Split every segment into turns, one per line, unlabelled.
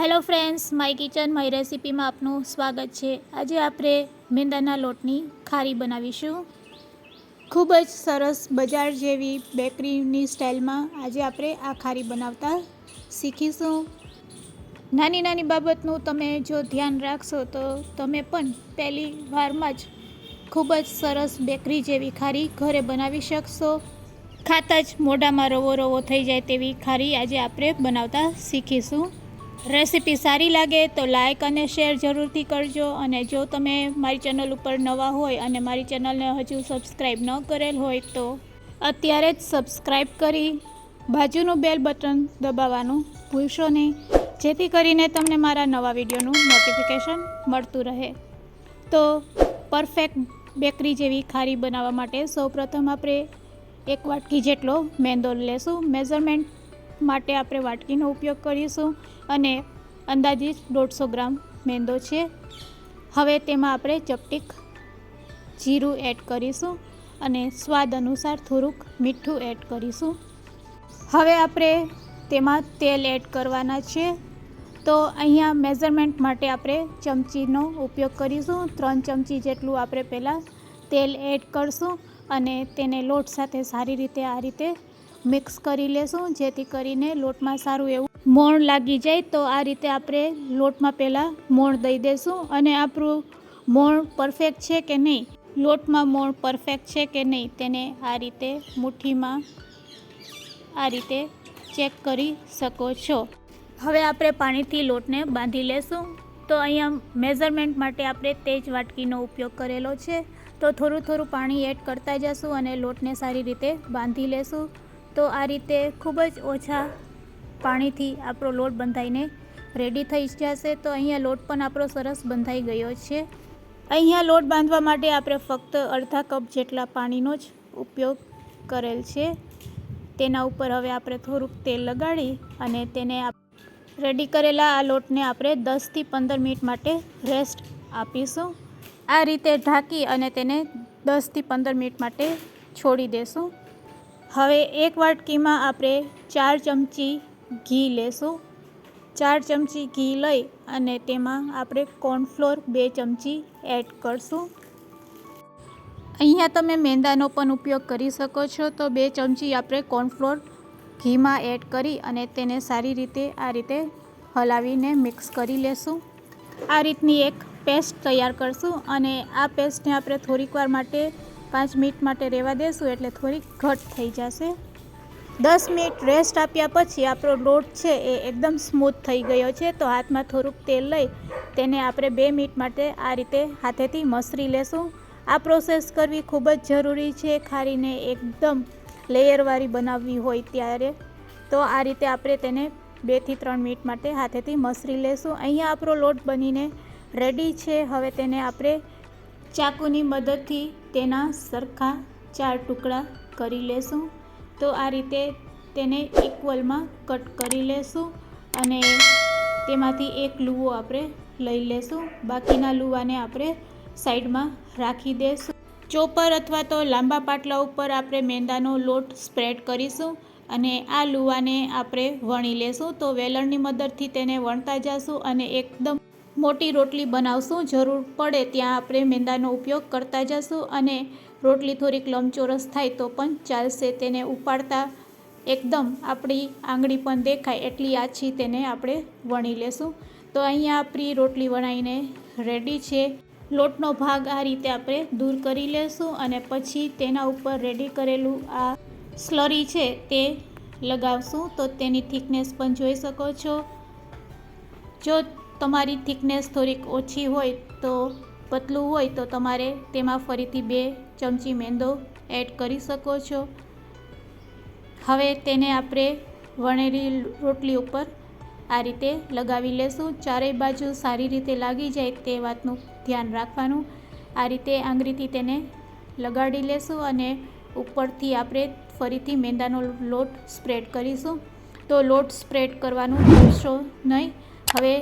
Hello friends, my kitchen my રેસિપીમાં આપનું સ્વાગત છે। આજે આપણે મેંદાના લોટની ખારી બનાવીશું। ખૂબ જ સરસ બજાર જેવી બેકરીની સ્ટાઇલમાં આજે આપણે આ ખારી બનાવતા શીખીશું। નાની નાની બાબતનું તમે જો ધ્યાન રાખશો તો તમે પણ પહેલી વારમાં જ ખૂબ જ સરસ બેકરી જેવી ખારી ઘરે બનાવી શકશો। ખાતા જ મોઢામાં રવો રવો થઈ જાય તેવી ખારી આજે આપણે બનાવતા શીખીશું। રેસીપી સારી લાગે તો લાઇક અને શેર જરૂરથી કરજો। અને જો તમે મારી ચેનલ ઉપર નવા હોય અને મારી ચેનલને હજુ સબસ્ક્રાઈબ ન કરેલ હોય તો અત્યારે જ સબસ્ક્રાઈબ કરી બાજુનું બેલ બટન દબાવવાનું ભૂલશો નહીં, જેથી કરીને તમને મારા નવા વિડીયોનું નોટિફિકેશન મળતું રહે। તો પરફેક્ટ બેકરી જેવી ખારી બનાવવા માટે સૌપ્રથમ આપણે 1 વાટકી જેટલો મેંદો લેશું। મેઝરમેન્ટ માટે આપણે વાટકીનો ઉપયોગ કરીશું અને અંદાજિત 150 ગ્રામ મેંદો છે। હવે તેમાં આપણે ચપટીક જીરું એડ કરીશું અને સ્વાદ અનુસાર થોડુંક મીઠું એડ કરીશું। હવે આપણે તેમાં તેલ એડ કરવાના છે। તો અહીંયા મેઝરમેન્ટ માટે આપણે ચમચીનો ઉપયોગ કરીશું। 3 ચમચી જેટલું આપણે પહેલાં તેલ એડ કરશું અને તેને લોટ સાથે સારી રીતે આ રીતે મિક્સ કરી લેશું, જેથી કરીને લોટમાં સારું એવું મોણ લાગી જાય। તો આ રીતે આપણે લોટમાં પહેલાં મોણ દઈ દઈશું અને આપણું મોણ પરફેક્ટ છે કે નહીં, લોટમાં મોણ પરફેક્ટ છે કે નહીં તેને આ રીતે મુઠ્ઠીમાં આ રીતે ચેક કરી શકો છો। હવે આપણે પાણીથી લોટને બાંધી લેશું। તો અહીંયા મેઝરમેન્ટ માટે આપણે તે જ વાટકીનો ઉપયોગ કરેલો છે। તો થોડું થોડું પાણી એડ કરતા જશું અને લોટને સારી રીતે બાંધી લેશું। તો આ રીતે ખૂબ જ ઓછા પાણીથી આપણો લોટ બંધાઈને રેડી થઈ જશે। તો અહીંયા લોટ પણ આપણો સરસ બંધાઈ ગયો છે। અહીંયા લોટ બાંધવા માટે આપણે ફક્ત અડધા કપ જેટલા પાણીનો જ ઉપયોગ કરેલ છે। તેના ઉપર હવે આપણે થોડુંક તેલ લગાડી અને તેને રેડી કરેલા આ લોટને આપણે 10 થી 15 મિનિટ માટે રેસ્ટ આપીશું। આ રીતે ઢાંકી અને તેને 10 થી 15 મિનિટ માટે છોડી દેશું। હવે 1 વાટકીમાં આપણે 4 ચમચી ઘી લેશું। 4 ચમચી ઘી લઈ અને તેમાં આપણે કોર્નફ્લોર 2 ચમચી એડ કરશું। અહીંયા તમે મેંદાનો પણ ઉપયોગ કરી શકો છો। તો 2 ચમચી આપણે કોર્નફ્લોર ઘીમાં એડ કરી અને તેને સારી રીતે આ રીતે હલાવીને મિક્સ કરી લેશું। આ રીતની એક પેસ્ટ તૈયાર કરશું અને આ પેસ્ટને આપણે થોડીક વાર માટે 5 મિનિટ માટે રહેવા દેશું, એટલે થોડીક ઘટ થઈ જશે। 10 મિનિટ રેસ્ટ આપ્યા પછી આપણો લોટ છે એ એકદમ સ્મૂથ થઈ ગયો છે। તો હાથમાં થોડુંક તેલ લઈ તેને આપણે 2 મિનિટ માટે આ રીતે હાથેથી મસળી લેશું। આ પ્રોસેસ કરવી ખૂબ જ જરૂરી છે ખારીને એકદમ લેયરવાળી બનાવવી હોય ત્યારે। તો આ રીતે આપણે તેને 2 થી 3 મિનિટ માટે હાથેથી મસળી લેશું। અહીંયા આપણો લોટ બનીને રેડી છે। હવે તેને આપણે ચાકુની મદદથી તેના સરખા 4 ટુકડા કરી લેશું। તો આ રીતે તેને ઇક્વલમાં કટ કરી લેશું અને તેમાંથી એક લુવો આપણે લઈ લેશું। બાકીના લુવાને આપણે સાઈડમાં રાખી દઈશું। ચોપર અથવા તો લાંબા પાટલા ઉપર આપણે મેંદાનો લોટ સ્પ્રેડ કરીશું અને આ લુવાને આપણે વણી લેશું। તો વેલણની મદદથી તેને વણતા જશું અને એકદમ મોટી રોટલી બનાવશું। જરૂર પડે ત્યાં આપણે મેંદાનો ઉપયોગ કરતા જશું અને રોટલી થોડીક લંબચોરસ થાય તો પણ ચાલશે। તેને ઉપાડતા એકદમ આપણી આંગળી પણ દેખાય એટલી આછી તેને આપણે વણી લેશું। તો અહીંયા આપણી રોટલી વણાઈને રેડી છે। લોટનો ભાગ આ રીતે આપણે દૂર કરી લેશું અને પછી તેના ઉપર રેડી કરેલું આ સ્લરી છે તે લગાવશું। તો તેની થિકનેસ પણ જોઈ શકો છો। જો તમારી થિકનેસ થોડીક ઓછી હોય તો પતલું હોય તો તમારે તેમાં ફરીથી 2 ચમચી મેંદો એડ કરી શકો છો। હવે તેને આપણે વણેલી રોટલી ઉપર આ રીતે લગાવી લેશું। ચારેય બાજુ સારી રીતે લાગી જાય તે વાતનું ધ્યાન રાખવાનું। આ રીતે આંગળીથી તેને લગાડી લેશું અને ઉપરથી આપણે ફરીથી મેંદાનો લોટ સ્પ્રેડ કરીશું। તો લોટ સ્પ્રેડ કરવાનું ભૂલશો નહીં। હવે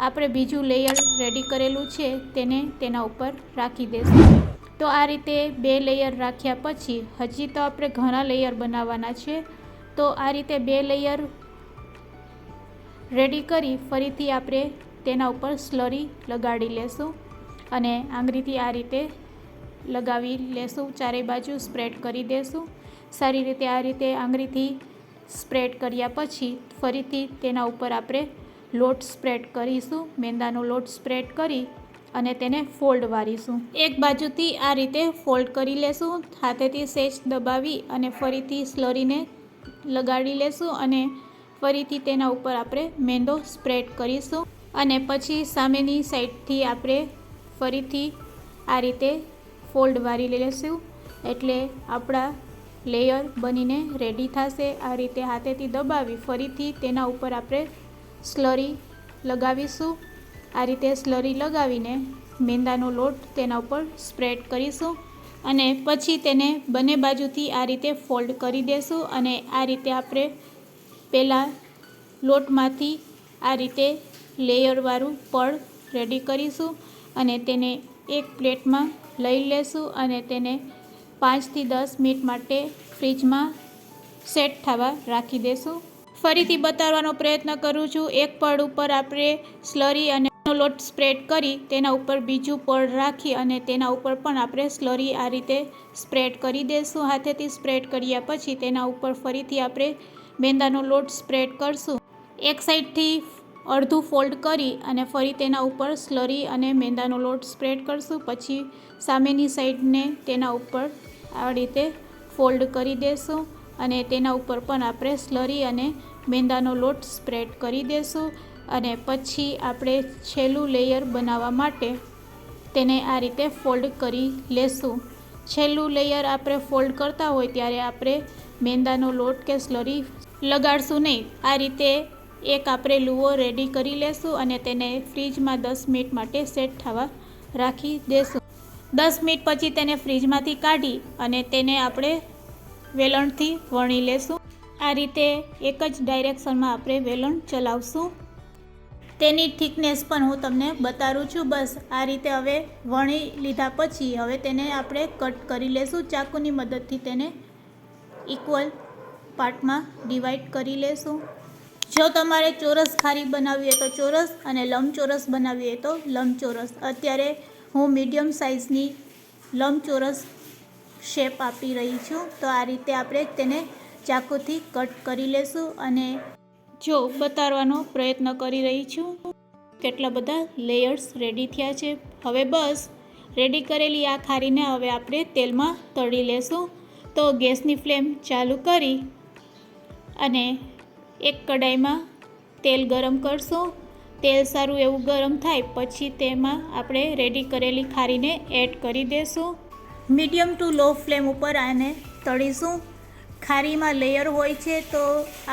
આપણે બીજું લેયર રેડી કરેલું છે તેને તેના ઉપર રાખી દઈશું। તો આ રીતે 2 લેયર રાખ્યા પછી હજી તો આપણે ઘણા લેયર બનાવવાના છે। તો આ રીતે 2 લેયર રેડી કરી ફરીથી આપણે તેના ઉપર સ્લરી લગાડી લેશું અને આંગળીથી આ રીતે લગાવી લેશું. ચારેય બાજુ સ્પ્રેડ કરી દેશું. સારી રીતે આ રીતે આંગળીથી સ્પ્રેડ કર્યા પછી ફરીથી તેના ઉપર આપણે લોટ સ્પ્રેડ કરીશું. મેંદાનો લોટ સ્પ્રેડ કરી અને તેને ફોલ્ડ વારીશું. એક બાજુથી આ રીતે ફોલ્ડ કરી લેશું. હાથેથી સહેજ દબાવી અને ફરીથી સ્લરીને લગાડી લેશું અને ફરીથી તેના ઉપર આપણે મેંદો સ્પ્રેડ કરીશું અને પછી સામેની સાઈડથી આપણે ફરીથી આ રીતે ફોલ્ડ વારી લેશું. એટલે આપણા લેયર બનીને રેડી થશે. આ રીતે હાથેથી દબાવી ફરીથી તેના ઉપર આપણે સ્લરી લગાવીશું. આ રીતે સ્લરી લગાવીને મેંદાનો લોટ તેના ઉપર સ્પ્રેડ કરીશું અને પછી તેને બંને બાજુથી આ રીતે ફોલ્ડ કરી દેશું અને આ રીતે આપણે પહેલાં લોટમાંથી આ રીતે લેયરવાળું પડ રેડી કરીશું અને તેને એક પ્લેટમાં લઈ લેશું અને તેને 5 થી 10 મિનિટ માટે ફ્રીજમાં સેટ થવા રાખી દેશું. ફરીથી બતાવવાનો પ્રયત્ન કરું છું. એક પડ ઉપર આપણે સ્લરી અને લોટ સ્પ્રેડ કરી તેના ઉપર બીજું પડ રાખી અને તેના ઉપર પણ આપણે સ્લરી આ રીતે સ્પ્રેડ કરી દેશું. હાથેથી સ્પ્રેડ કર્યા પછી તેના ઉપર ફરીથી આપણે મેંદાનો લોટ સ્પ્રેડ કરશું. એક સાઈડથી અડધું ફોલ્ડ કરી અને ફરી તેના ઉપર સ્લરી અને મેંદાનો લોટ સ્પ્રેડ કરશું. પછી સામેની સાઈડને તેના ઉપર આ રીતે ફોલ્ડ કરી દેશું અને તેના ઉપર પણ આપણે સ્લરી અને મેંદાનો લોટ સ્પ્રેડ કરી દેશું અને પછી આપણે છેલ્લું લેયર બનાવવા માટે તેને આ રીતે ફોલ્ડ કરી લેશું. છેલ્લું લેયર આપણે ફોલ્ડ કરતા હોય ત્યારે આપણે મેંદાનો લોટ કે સ્લરી લગાડશું નહીં. આ રીતે એક આપણે લુઓ રેડી કરી લેશું અને તેને ફ્રીજમાં 10 મિનિટ માટે સેટ થવા રાખી દેશું. 10 મિનિટ પછી તેને ફ્રીજમાંથી કાઢી અને તેને આપણે વેલણથી વણી લેશું. આ રીતે એક જ ડાયરેક્શનમાં આપણે વેલણ ચલાવશું. તેની થિકનેસ પણ હું તમને બતાવું છું. બસ આ રીતે હવે વણી લીધા પછી હવે તેને આપણે કટ કરી લેશું. ચાકુની મદદથી તેને ઇક્વલ પાર્ટમાં ડિવાઈડ કરી લેશું. જો તમારે ચોરસ ખારી બનાવવી હોય તો ચોરસ અને લંબચોરસ બનાવવી હોય તો લંબચોરસ. અત્યારે હું મીડિયમ સાઇઝની લંબચોરસ શેપ આપી રહી છું. તો આ રીતે આપણે તેને ચાકુથી કટ કરી લેશું અને જો બતાવવાનો પ્રયત્ન કરી રહી છું કેટલા બધા લેયર્સ રેડી થયા છે. હવે બસ રેડી કરેલી આ ખારીને હવે આપણે તેલમાં તળી લેશું. તો ગેસની ફ્લેમ ચાલુ કરી અને એક કડાઈમાં તેલ ગરમ કરશું. તેલ સારું એવું ગરમ થાય પછી તેમાં આપણે રેડી કરેલી ખારીને એડ કરી દેશું. મીડિયમ ટુ લો ફ્લેમ ઉપર આને તળીશું. ખારીમાં લેયર હોય છે તો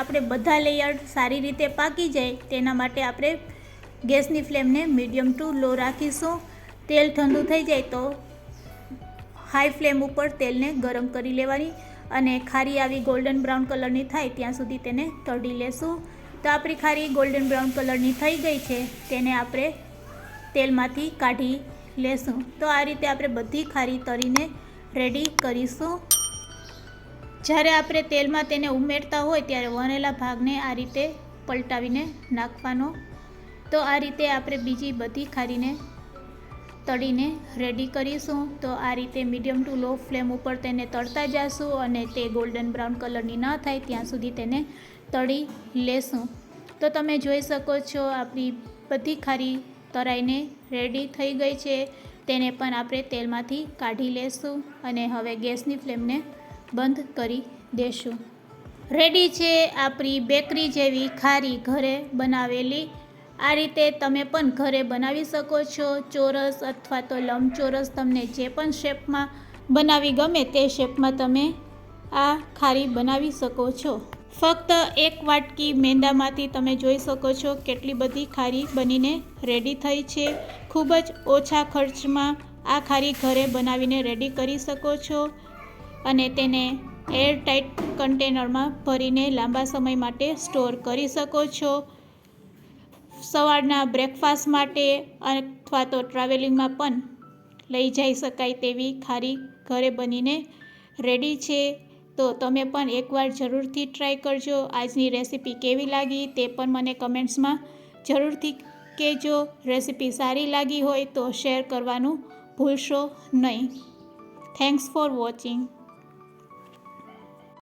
આપણે બધા લેયર સારી રીતે પાકી જાય તેના માટે આપણે ગેસની ફ્લેમને મીડિયમ ટુ લો રાખીશું. તેલ ઠંડુ થઈ જાય તો હાઈ ફ્લેમ ઉપર તેલને ગરમ કરી લેવાની અને ખારી આવી ગોલ્ડન બ્રાઉન કલરની થાય ત્યાં સુધી તેને તળી લેશું. તો આપણી ખારી ગોલ્ડન બ્રાઉન કલરની થઈ ગઈ છે. તેને આપણે તેલમાંથી કાઢી લેશું. તો આ રીતે આપણે બધી ખારી તળીને રેડી કરીશું. જ્યારે આપણે તેલમાં તેને ઉમેરતા હોય ત્યારે વણેલા ભાગને આ રીતે પલટાવીને નાખવાનો. તો આ રીતે આપણે બીજી બધી ખારીને તળીને રેડી કરીશું. તો આ રીતે મીડિયમ ટુ લો ફ્લેમ ઉપર તેને તળતા જઈશું અને તે ગોલ્ડન બ્રાઉન કલરની ન થાય ત્યાં સુધી તેને તળી લેશું. તો તમે જોઈ શકો છો આપણી બધી ખારી તળાઈને રેડી થઈ ગઈ છે. તેને પણ આપણે તેલમાંથી કાઢી લેશું અને હવે ગેસની ફ્લેમને બંધ કરી દેશું. રેડી છે આપણી બેકરી જેવી ખારી ઘરે બનાવેલી. આ રીતે તમે પણ ઘરે બનાવી શકો છો. ચોરસ અથવા તો લંબચોરસ તમને જે પણ શેપમાં બનાવી ગમે તે શેપમાં તમે આ ખારી બનાવી શકો છો. ફક્ત એક વાટકી મેંદામાંથી તમે જોઈ શકો છો કેટલી બધી ખારી બનીને રેડી થઈ છે. ખૂબ જ ઓછા ખર્ચમાં આ ખારી ઘરે બનાવીને રેડી કરી શકો છો અને તેને એરટાઇટ કન્ટેનરમાં ભરીને લાંબા સમય માટે સ્ટોર કરી શકો છો. સવારના બ્રેકફાસ્ટ માટે અથવા તો ટ્રાવેલિંગમાં પણ લઈ જઈ શકાય તેવી ખારી ઘરે બનીને રેડી છે. તો તમે પણ એકવાર જરૂરથી ટ્રાય કરજો. આજની રેસીપી કેવી લાગી તે પણ મને કમેન્ટ્સમાં જરૂરથી કહેજો. રેસીપી સારી લાગી હોય તો શેર કરવાનું ભૂલશો નહીં. Thanks for watching.